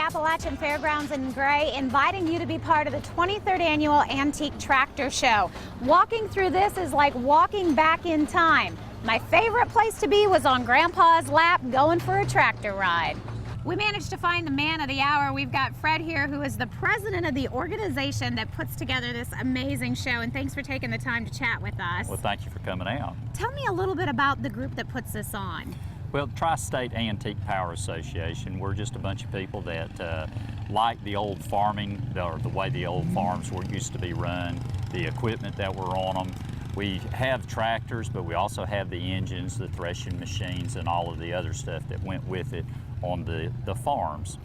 Appalachian Fairgrounds in Gray, inviting you to be part of the 23rd Annual Antique Rractor Show. Walking through this is like walking back in time. My favorite place to be was on Grandpa's lap going for a tractor ride. We managed to find the man of the hour. We've got Fred here, who is the president of the organization that puts together this amazing show, and thanks for taking the time to chat with us. Well, thank you for coming out. Tell me a little bit about the group that puts this on. Well, Tri-State Antique Power Association, we're just a bunch of people that like the old farming, or the way the old farms were used to be run, the equipment that were on them. We have tractors, but we also have the engines, the threshing machines, and all of the other stuff that went with it on the farms.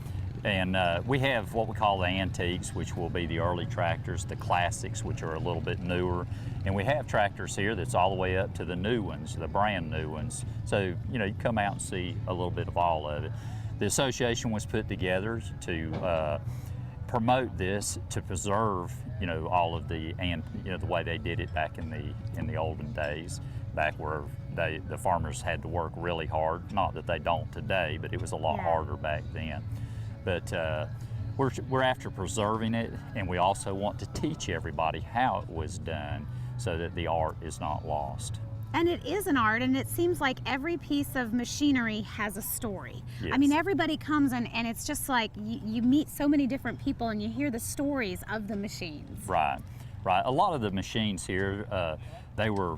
And we have what we call the antiques, which will be the early tractors, the classics, which are a little bit newer. And we have tractors here that's all the way up to the new ones, the brand new ones. So, you know, you come out and see a little bit of all of it. The association was put together to promote this, to preserve, you know, all of the, and you know, the way they did it back in the olden days, back where the farmers had to work really hard. Not that they don't today, but it was a lot harder back then. But we're after preserving it, and we also want to teach everybody how it was done so that the art is not lost. And it is an art, and it seems like every piece of machinery has a story. Yes. I mean, everybody comes and it's just like you meet so many different people and you hear the stories of the machines. Right, right. A lot of the machines here, they were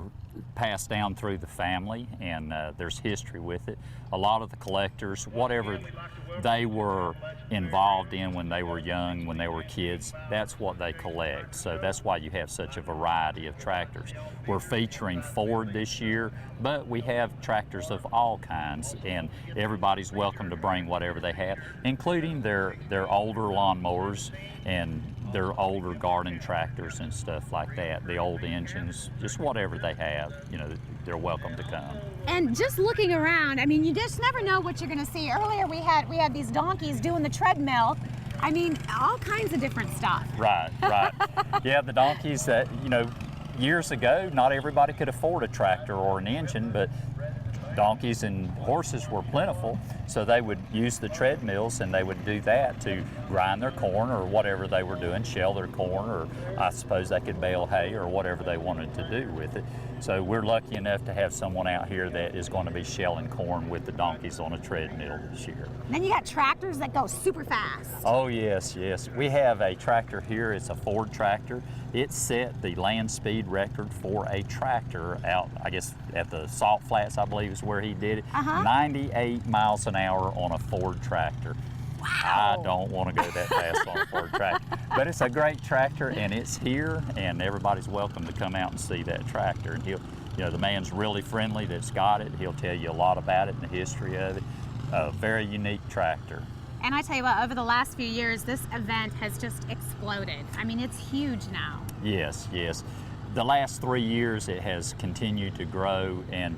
passed down through the family, and there's history with it. A lot of the collectors, whatever they were involved in when they were young, when they were kids, that's what they collect. So that's why you have such a variety of tractors. We're featuring Ford this year, but we have tractors of all kinds, and everybody's welcome to bring whatever they have, including their older lawnmowers and their older garden tractors and stuff like that, the old engines, just whatever they have, you know, they're welcome to come. And just looking around, I mean, you just never know what you're going to see. Earlier we had these donkeys doing the treadmill. I mean, all kinds of different stuff. Right, right. Yeah, the donkeys that, you know, years ago, not everybody could afford a tractor or an engine, but donkeys and horses were plentiful, so they would use the treadmills, and they would do that to grind their corn or whatever they were doing, shell their corn, or I suppose they could bale hay or whatever they wanted to do with it. So we're lucky enough to have someone out here that is going to be shelling corn with the donkeys on a treadmill this year. And then you got tractors that go super fast. Oh yes, yes. We have a tractor here. It's a Ford tractor. It set the land speed record for a tractor out, I guess, at the Salt Flats, I believe is where he did it. 98 miles an hour on a Ford tractor. Wow. I don't want to go that fast on a Ford tractor. But it's a great tractor, and it's here, and everybody's welcome to come out and see that tractor. And he'll, you know, the man's really friendly that's got it. He'll tell you a lot about it and the history of it. A very unique tractor. And I tell you what, over the last few years, this event has just exploded. I mean, it's huge now. Yes, yes. The last 3 years, it has continued to grow, and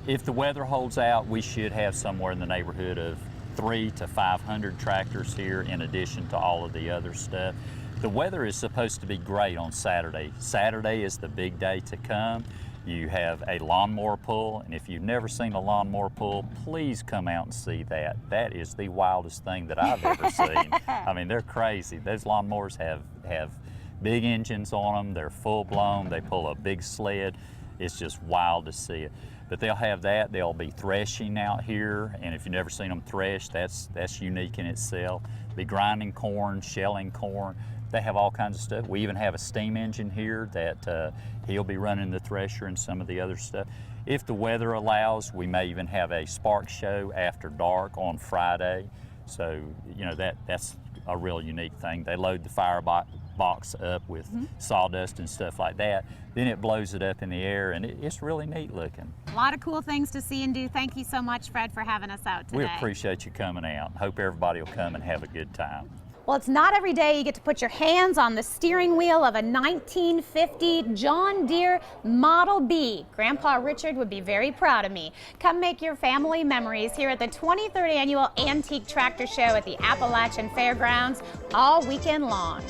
if the weather holds out, we should have somewhere in the neighborhood of 300 to 500 tractors here, in addition to all of the other stuff. The weather is supposed to be great on Saturday. Saturday is the big day to come. You have a lawnmower pull, and if you've never seen a lawnmower pull, please come out and see that. That is the wildest thing that I've ever seen. I mean, they're crazy. Those lawnmowers have big engines on them. They're full blown. They pull a big sled. It's just wild to see it. But they'll have that. They'll be threshing out here, and if you've never seen them thresh, that's unique in itself. Be grinding corn, shelling corn. They have all kinds of stuff. We even have a steam engine here that he'll be running the thresher and some of the other stuff. If the weather allows, we may even have a spark show after dark on Friday. So, you know, that's a real unique thing. They load the firebox up with sawdust and stuff like that. Then it blows it up in the air, and it's really neat looking. A lot of cool things to see and do. Thank you so much, Fred, for having us out today. We appreciate you coming out. Hope everybody will come and have a good time. Well, it's not every day you get to put your hands on the steering wheel of a 1950 John Deere Model B. Grandpa Richard would be very proud of me. Come make your family memories here at the 23rd Annual Antique Rractor Show at the Appalachian Fairgrounds all weekend long.